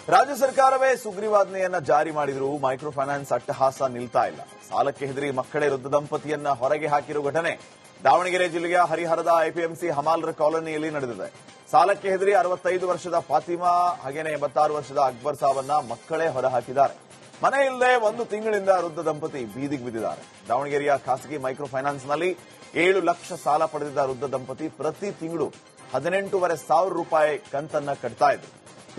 ರಾಜ್ಯ ಸರ್ಕಾರವೇ ಸುಗ್ರೀವಾಜ್ಞೆಯನ್ನ ಜಾರಿ ಮಾಡಿದರೂ ಮೈಕ್ರೋ ಫೈನಾನ್ಸ್ ಅಟ್ಟಹಾಸ ನಿಲ್ತಾ ಇಲ್ಲ. ಸಾಲಕ್ಕೆ ಹೆದರಿ ಮಕ್ಕಳೇ ವೃದ್ಧ ದಂಪತಿಯನ್ನ ಹೊರಗೆ ಹಾಕಿರುವ ಘಟನೆ ದಾವಣಗೆರೆ ಜಿಲ್ಲೆಯ ಹರಿಹರದ ಎಪಿಎಂಸಿ ಹಮಾಲರ ಕಾಲೋನಿಯಲ್ಲಿ ನಡೆದಿದೆ. ಸಾಲಕ್ಕೆ ಹೆದರಿ 65 ವರ್ಷದ ಫಾತಿಮಾ ಹಾಗೇನೆ 86 ವರ್ಷದ ಅಕ್ಬರ್ ಸಾವನ್ನ ಮಕ್ಕಳೇ ಹೊರಹಾಕಿದ್ದಾರೆ. ಮನೆ ಇಲ್ಲದೆ 1 ತಿಂಗಳಿಂದ ವೃದ್ಧ ದಂಪತಿ ಬೀದಿಗೆ ಬಿದ್ದಿದ್ದಾರೆ. ದಾವಣಗೆರೆಯ ಖಾಸಗಿ ಮೈಕ್ರೋ ಫೈನಾನ್ಸ್ನಲ್ಲಿ 7 ಲಕ್ಷ ಸಾಲ ಪಡೆದಿದ್ದ ವೃದ್ಧ ದಂಪತಿ ಪ್ರತಿ ತಿಂಗಳು 18,500 ರೂಪಾಯಿ ಕಂತನ್ನ ಕಟ್ತಾ ಇದ್ರು.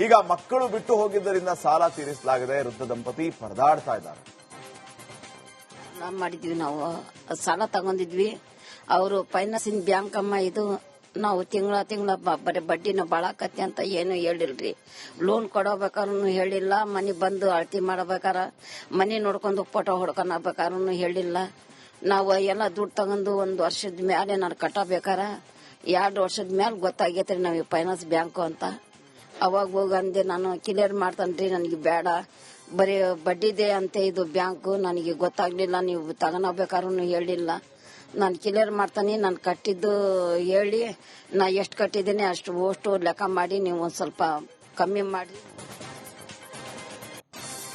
ಈಗ ಮಕ್ಕಳು ಬಿಟ್ಟು ಹೋಗಿದ್ದರಿಂದ ಸಾಲ ತೀರಿಸಲಾಗದೆ ವೃದ್ಧ ದಂಪತಿ ಪರದಾಡ್ತಾ ಇದ್ದಾರೆ. ಮಾಡಿದ್ವಿ, ನಾವು ಸಾಲ ತಗೊಂಡಿದ್ವಿ. ಅವರು ಫೈನಾನ್ಸಿಂಗ್ ಬ್ಯಾಂಕ್ ಅಮ್ಮ, ಇದು ನಾವು ತಿಂಗಳ ಬರೀ ಬಡ್ಡಿನ ಬಾಳಕತ್ತಿ ಅಂತ ಏನು ಹೇಳಿಲ್ರಿ. ಲೋನ್ ಕೊಡಬೇಕಾದ್ರೂ ಹೇಳಿಲ್ಲ, ಮನೆ ಬಂದು ಅಳತಿ ಮಾಡಬೇಕಾರ, ಮನೆ ನೋಡ್ಕೊಂಡು ಫೋಟೋ ಹೊಡ್ಕೊಂಡ್ಬೇಕಾದ್ರೂ ಹೇಳಿಲ್ಲ. ನಾವು ಎಲ್ಲ ದುಡ್ಡು ತಗೊಂಡು 1 ವರ್ಷದ ಮೇಲೆ ನಾನು ಕಟ್ಟಬೇಕಾರ 2 ವರ್ಷದ ಮೇಲೆ ಗೊತ್ತಾಗೈತ್ರಿ ನಾವು ಫೈನಾನ್ಸ್ ಬ್ಯಾಂಕು ಅಂತ. ಅವಾಗ ಹೋಗಂದೆ, ನಾನು ಕ್ಲಿಯರ್ ಮಾಡ್ತಾನ್ರಿ, ನನಗೆ ಬೇಡ, ಬರೀ ಬಡ್ಡಿದೆ ಅಂತ ಇದು ಬ್ಯಾಂಕು, ನನಗೆ ಗೊತ್ತಾಗ್ಲಿಲ್ಲ, ನೀವು ತಗೋಬೇಕಾದ್ರೂ ಹೇಳಿಲ್ಲ, ನಾನು ಕ್ಲಿಯರ್ ಮಾಡ್ತಾನೆ, ನಾನು ಕಟ್ಟಿದ್ದು ಹೇಳಿ ನಾ ಎಷ್ಟು ಕಟ್ಟಿದ್ದೀನಿ ಅಷ್ಟು ಲೆಕ್ಕ ಮಾಡಿ ನೀವು ಒಂದು ಸ್ವಲ್ಪ ಕಮ್ಮಿ ಮಾಡಿ.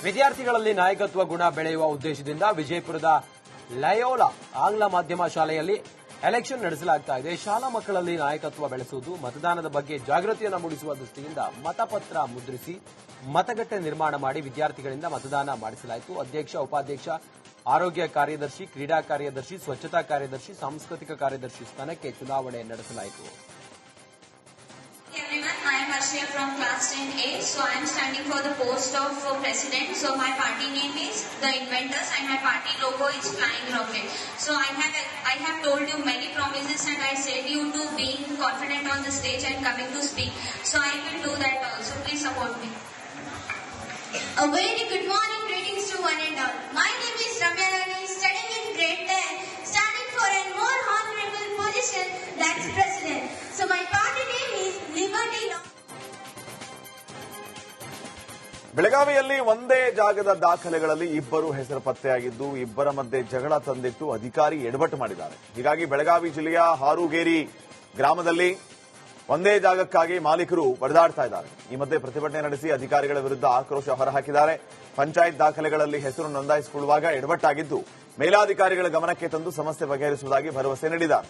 ವಿದ್ಯಾರ್ಥಿಗಳಲ್ಲಿ ನಾಯಕತ್ವ ಗುಣ ಬೆಳೆಯುವ ಉದ್ದೇಶದಿಂದ ವಿಜಯಪುರದ ಲಯೋಲಾ ಆಂಗ್ಲ ಮಾಧ್ಯಮ ಶಾಲೆಯಲ್ಲಿ ಎಲೆಕ್ಷನ್ ನಡೆಸಲಾಗ್ತಾ ಇದೆ. ಶಾಲಾ ಮಕ್ಕಳಲ್ಲಿ ನಾಯಕತ್ವ ಬೆಳೆಸುವುದು, ಮತದಾನದ ಬಗ್ಗೆ ಜಾಗೃತಿಯನ್ನು ಮೂಡಿಸುವ ದೃಷ್ಟಿಯಿಂದ ಮತಪತ್ರ ಮುದ್ರಿಸಿ ಮತಗಟ್ಟೆ ನಿರ್ಮಾಣ ಮಾಡಿ ವಿದ್ಯಾರ್ಥಿಗಳಿಂದ ಮತದಾನ ಮಾಡಿಸಲಾಯಿತು. ಅಧ್ಯಕ್ಷ, ಉಪಾಧ್ಯಕ್ಷ, ಆರೋಗ್ಯ ಕಾರ್ಯದರ್ಶಿ, ಕ್ರೀಡಾ ಕಾರ್ಯದರ್ಶಿ, ಸ್ವಚ್ಛತಾ ಕಾರ್ಯದರ್ಶಿ, ಸಾಂಸ್ಕೃತಿಕ ಕಾರ್ಯದರ್ಶಿ ಸ್ಥಾನಕ್ಕೆ ಚುನಾವಣೆ ನಡೆಸಲಾಯಿತು. I am Arshia from class 10A. So I am standing for the post of president. So my party name is The Inventors and my party logo is Flying Rocket. So I have told you many promises and I said you to being confident on the stage and coming to speak. So I will do that also. Please support me. A very good morning, greetings to one and all. My name is Ramya Rani, studying in grade 10, standing for a more honorable position, that's president. So my party name is Liberty. ಬೆಳಗಾವಿಯಲ್ಲಿ ಒಂದೇ ಜಾಗದ ದಾಖಲೆಗಳಲ್ಲಿ 2 ಹೆಸರು ಪತ್ತೆಯಾಗಿದ್ದು, 2 ಮಧ್ಯೆ ಜಗಳ ತಂದಿಟ್ಟು ಅಧಿಕಾರಿ ಎಡವಟ್ಟು ಮಾಡಿದ್ದಾರೆ. ಹೀಗಾಗಿ ಬೆಳಗಾವಿ ಜಿಲ್ಲೆಯ ಹಾರುಗೇರಿ ಗ್ರಾಮದಲ್ಲಿ ಒಂದೇ ಜಾಗಕ್ಕಾಗಿ ಮಾಲೀಕರು ಬಡಿದಾಡ್ತಾ ಇದ್ದಾರೆ. ಈ ಮಧ್ಯೆ ಪ್ರತಿಭಟನೆ ನಡೆಸಿ ಅಧಿಕಾರಿಗಳ ವಿರುದ್ಧ ಆಕ್ರೋಶ ಹೊರಹಾಕಿದ್ದಾರೆ. ಪಂಚಾಯತ್ ದಾಖಲೆಗಳಲ್ಲಿ ಹೆಸರು ನೋಂದಾಯಿಸಿಕೊಳ್ಳುವಾಗ ಎಡವಟ್ಟಾಗಿದ್ದು ಮೇಲಾಧಿಕಾರಿಗಳ ಗಮನಕ್ಕೆ ತಂದು ಸಮಸ್ಯೆ ಬಗೆಹರಿಸುವುದಾಗಿ ಭರವಸೆ ನೀಡಿದ್ದಾರೆ.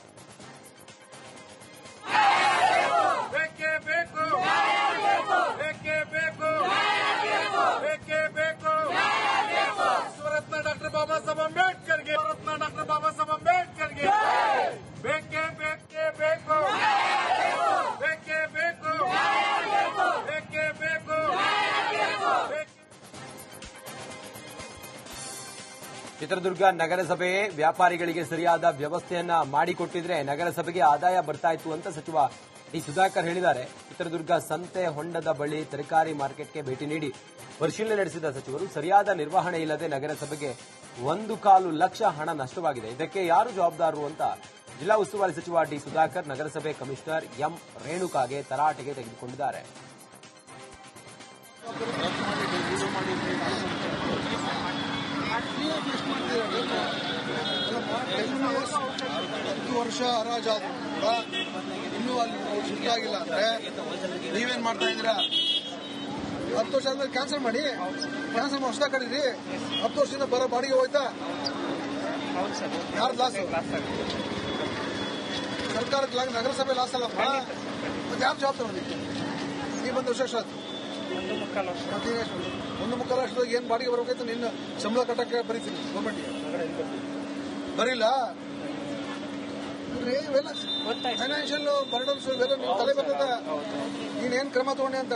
ಚಿತ್ರದುರ್ಗ ನಗರಸಭೆ ವ್ಯಾಪಾರಿಗಳಿಗೆ ಸರಿಯಾದ ವ್ಯವಸ್ಥೆಯನ್ನ ಮಾಡಿಕೊಟ್ಟಿದ್ರೆ ನಗರಸಭೆಗೆ ಆದಾಯ ಬರ್ತಾ ಇತ್ತು ಅಂತ ಸಚಿವ ಡಿ ಸುಧಾಕರ್ ಹೇಳಿದ್ದಾರೆ. ಚಿತ್ರದುರ್ಗ ಸಂತೆ ಹೊಂಡದ ಬಳಿ ತರಕಾರಿ ಮಾರ್ಕೆಟ್ಗೆ ಭೇಟಿ ನೀಡಿ ಪರಿಶೀಲನೆ ನಡೆಸಿದ ಸಚಿವರು ಸರಿಯಾದ ನಿರ್ವಹಣೆ ಇಲ್ಲದೆ ನಗರಸಭೆಗೆ 1.25 ಲಕ್ಷ ಹಣ ನಷ್ಟವಾಗಿದೆ. ಇದಕ್ಕೆ ಯಾರು ಜವಾಬ್ದಾರರು ಅಂತ ಜಿಲ್ಲಾ ಉಸ್ತುವಾರಿ ಸಚಿವ ಡಿ ಸುಧಾಕರ್ ನಗರಸಭೆ ಕಮಿಷನರ್ ಎಂ ರೇಣುಕಾಗೆ ತರಾಟೆಗೆ ತೆಗೆದುಕೊಂಡಿದ್ದಾರೆ. ವರ್ಷ ಹರಾಜಾದ್ರು ಕೂಡ ಇನ್ನೂ ಅಲ್ಲಿ ಶುದ್ಧ ಆಗಿಲ್ಲ ಅಂದ್ರೆ ನೀವೇನ್ ಮಾಡ್ತಾ ಇದ್ದೀರಾ? 10 ವರ್ಷ ಆದ್ಮೇಲೆ ಕ್ಯಾನ್ಸಲ್ ಮಾಡಿ ಹೊಸದ ಕಡೀರಿ. 10 ವರ್ಷದಿಂದ ಬರೋ ಬಾಡಿಗೆ ಹೋಯ್ತಾ? ಯಾರು ಲಾಸ್? ಸರ್ಕಾರಕ್ಕೆ ನಗರಸಭೆ ಲಾಸ್ ಅಲ್ಲಪ್ಪ. ಮತ್ತೆ ಯಾರು ಜವಾಬ್ದಾರಿ? ಈ ಬಂದ ವರ್ಷ ಆಯ್ತು, 1.25 ಲಕ್ಷದಾಗ ಏನ್ ಬಾಡಿಗೆ ಬರ್ಬೇಕಾಯ್ತು? ನಿನ್ನ ಸಂಬಳ ಕಟ್ಟಕ್ಕೆ ಬರೀತೀನಿ ಗೌರ್ಮೆಂಟ್ಗೆ, ಬರೀಲ್ಲ. ಇವೆಲ್ಲ ಫೈನಾನ್ಷಿಯಲ್ ಬರ್ಡನ್ಸ್ ಇವೆಲ್ಲ ನೀವು ತಲೆ ಬರ್ತದ. ನೀನೇನ್ ಕ್ರಮ ತಗೊಂಡೆ ಅಂತ.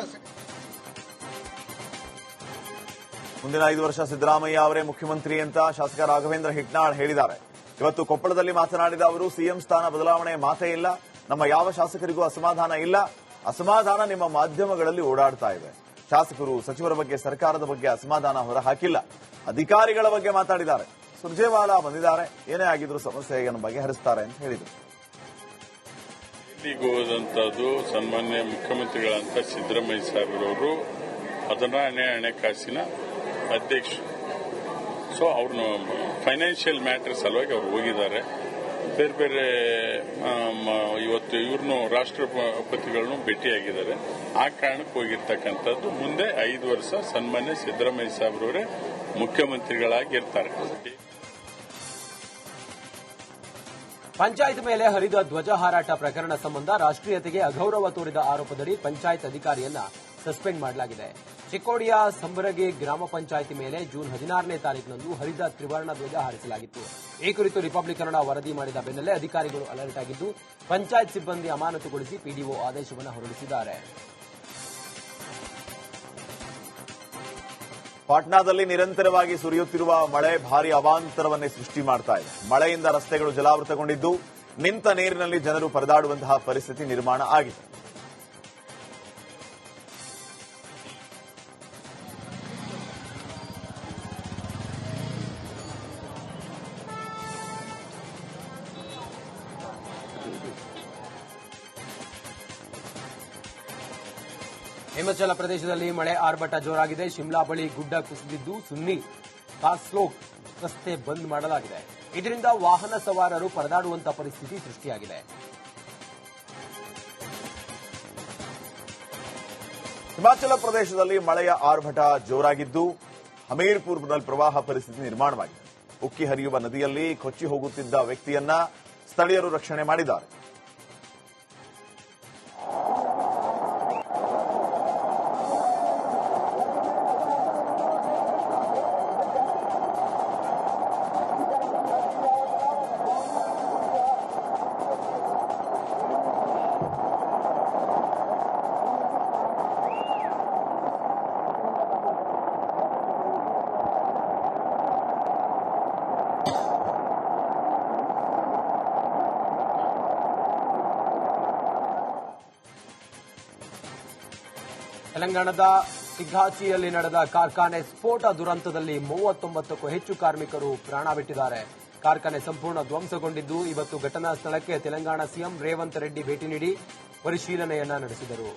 ಮುಂದಿನ 5 ವರ್ಷ ಸಿದ್ದರಾಮಯ್ಯ ಅವರೇ ಮುಖ್ಯಮಂತ್ರಿ ಅಂತ ಶಾಸಕ ರಾಘವೇಂದ್ರ ಹಿಟ್ನಾಳ್ ಹೇಳಿದ್ದಾರೆ. ಇವತ್ತು ಕೊಪ್ಪಳದಲ್ಲಿ ಮಾತನಾಡಿದ ಅವರು, ಸಿಎಂ ಸ್ಥಾನ ಬದಲಾವಣೆ ಮಾತೇ ಇಲ್ಲ, ನಮ್ಮ ಯಾವ ಶಾಸಕರಿಗೂ ಅಸಮಾಧಾನ ಇಲ್ಲ, ಅಸಮಾಧಾನ ನಿಮ್ಮ ಮಾಧ್ಯಮಗಳಲ್ಲಿ ಓಡಾಡ್ತಾ ಇದೆ. ಶಾಸಕರು, ಸಚಿವರ ಬಗ್ಗೆ, ಸರ್ಕಾರದ ಬಗ್ಗೆ ಅಸಮಾಧಾನ ಹೊರಹಾಕಿಲ್ಲ, ಅಧಿಕಾರಿಗಳ ಬಗ್ಗೆ ಮಾತಾಡಿದ್ದಾರೆ. ಸುರ್ಜೇವಾಲಾ ಬಂದಿದ್ದಾರೆ, ಏನೇ ಆಗಿದ್ರು ಸಮಸ್ಯೆಯನ್ನು ಬಗೆಹರಿಸುತ್ತಾರೆ ಅಂತ ಹೇಳಿದರು. ದಿಲ್ಲಿಗೆ ಹೋದಂತದ್ದು ಸನ್ಮಾನ್ಯ ಮುಖ್ಯಮಂತ್ರಿಗಳಂತ ಸಿದ್ದರಾಮಯ್ಯ ಸಾಹೇಬರವರು 14ನೇ ಹಣಕಾಸಿನ ಅಧ್ಯಕ್ಷ. ಸೊ ಅವ್ರನ್ನ ಫೈನಾನ್ಷಿಯಲ್ ಮ್ಯಾಟರ್ ಸಲುವಾಗಿ ಅವ್ರು ಹೋಗಿದ್ದಾರೆ. ಬೇರೆ ಬೇರೆ ಇವತ್ತು ಇವ್ರನ್ನು ರಾಷ್ಟ್ರಪತಿಗಳನ್ನು ಭೇಟಿಯಾಗಿದ್ದಾರೆ. ಆ ಕಾರಣಕ್ಕೆ ಹೋಗಿರ್ತಕ್ಕಂಥದ್ದು. ಮುಂದೆ 5 ವರ್ಷ ಸನ್ಮಾನ್ಯ ಸಿದ್ದರಾಮಯ್ಯ ಸಾಹೇಬ್ರವರೇ ಮುಖ್ಯಮಂತ್ರಿಗಳಾಗಿರ್ತಾರೆ. ಪಂಚಾಯತ್ ಮೇಲೆ ಹರಿದ ಧ್ವಜ ಹಾರಾಟ ಪ್ರಕರಣ ಸಂಬಂಧ ರಾಷ್ಟ್ರೀಯತೆಗೆ ಅಗೌರವ ತೋರಿದ ಆರೋಪದಡಿ ಪಂಚಾಯತ್ ಅಧಿಕಾರಿಯನ್ನ ಸಸ್ಪೆಂಡ್ ಮಾಡಲಾಗಿದೆ. ಚಿಕ್ಕೋಡಿಯ ಸಂಬರಗಿ ಗ್ರಾಮ ಪಂಚಾಯಿತಿ ಮೇಲೆ ಜೂನ್ 16ನೇ ತಾರೀಕಿನಂದು ಹರಿದ ತ್ರಿವರ್ಣ ಧ್ವಜ ಹಾರಿಸಲಾಗಿತ್ತು. ಈ ಕುರಿತು ರಿಪಬ್ಲಿಕ್ ಕನ್ನಡ ವರದಿ ಮಾಡಿದ ಬೆನ್ನಲ್ಲೇ ಅಧಿಕಾರಿಗಳು ಅಲರ್ಟ್ ಆಗಿದ್ದು ಪಂಚಾಯತ್ ಸಿಬ್ಬಂದಿ ಅಮಾನತುಗೊಳಿಸಿ ಪಿಡಿಒ ಆದೇಶವನ್ನು ಹೊರಡಿಸಿದ್ದಾರೆ. ಪಾಟ್ನಾದಲ್ಲಿ ನಿರಂತರವಾಗಿ ಸುರಿಯುತ್ತಿರುವ ಮಳೆ ಭಾರೀ ಅವಾಂತರವನ್ನೇ ಸೃಷ್ಟಿ ಮಾಡ್ತಾ ಇದೆ. ಮಳೆಯಿಂದ ರಸ್ತೆಗಳು ಜಲಾವೃತಗೊಂಡಿದ್ದು ನಿಂತ ನೀರಿನಲ್ಲಿ ಜನರು ಪರದಾಡುವಂತಹ ಪರಿಸ್ಥಿತಿ ನಿರ್ಮಾಣ ಆಗಿದೆ. ಹಿಮಾಚಲ ಪ್ರದೇಶದಲ್ಲಿ ಮಳೆ ಆರ್ಭಟ ಜೋರಾಗಿದೆ. ಶಿಮ್ಲಾ ಬಳಿ ಗುಡ್ಡ ಕುಸಿದಿದ್ದು ಸುನ್ನಿ ಕಾಸ್ಲೋಕ್ ರಸ್ತೆ ಬಂದ್ ಮಾಡಲಾಗಿದೆ. ಇದರಿಂದ ವಾಹನ ಸವಾರರು ಪರದಾಡುವಂತಹ ಪರಿಸ್ಥಿತಿ ಸೃಷ್ಟಿಯಾಗಿದೆ. ಹಿಮಾಚಲ ಪ್ರದೇಶದಲ್ಲಿ ಮಳೆಯ ಆರ್ಭಟ ಜೋರಾಗಿದ್ದು ಹಮೀರ್ಪುರ್ನಲ್ಲಿ ಪ್ರವಾಹ ಪರಿಸ್ಥಿತಿ ನಿರ್ಮಾಣವಾಗಿದೆ. ಉಕ್ಕಿ ಹರಿಯುವ ನದಿಯಲ್ಲಿ ಕೊಚ್ಚಿ ಹೋಗುತ್ತಿದ್ದ ವ್ಯಕ್ತಿಯನ್ನ ಸ್ಥಳೀಯರು ರಕ್ಷಣೆ ಮಾಡಿದ್ದಾರೆ. ತೆಲಂಗಾಣದ ಸಿಗ್ಗಾಚಿಯಲ್ಲಿ ನಡೆದ ಕಾರ್ಖಾನೆ ಸ್ಫೋಟ ದುರಂತದಲ್ಲಿ 39ಕ್ಕೂ ಹೆಚ್ಚು ಕಾರ್ಮಿಕರು ಪ್ರಾಣ ಬಿಟ್ಟಿದ್ದಾರೆ. ಕಾರ್ಖಾನೆ ಸಂಪೂರ್ಣ ಧ್ವಂಸಗೊಂಡಿದ್ದು ಇವತ್ತು ಘಟನಾ ಸ್ಥಳಕ್ಕೆ ತೆಲಂಗಾಣ ಸಿಎಂ ರೇವಂತ್ ರೆಡ್ಡಿ ಭೇಟಿ ನೀಡಿ ಪರಿಶೀಲನೆಯನ್ನ ನಡೆಸಿದರು.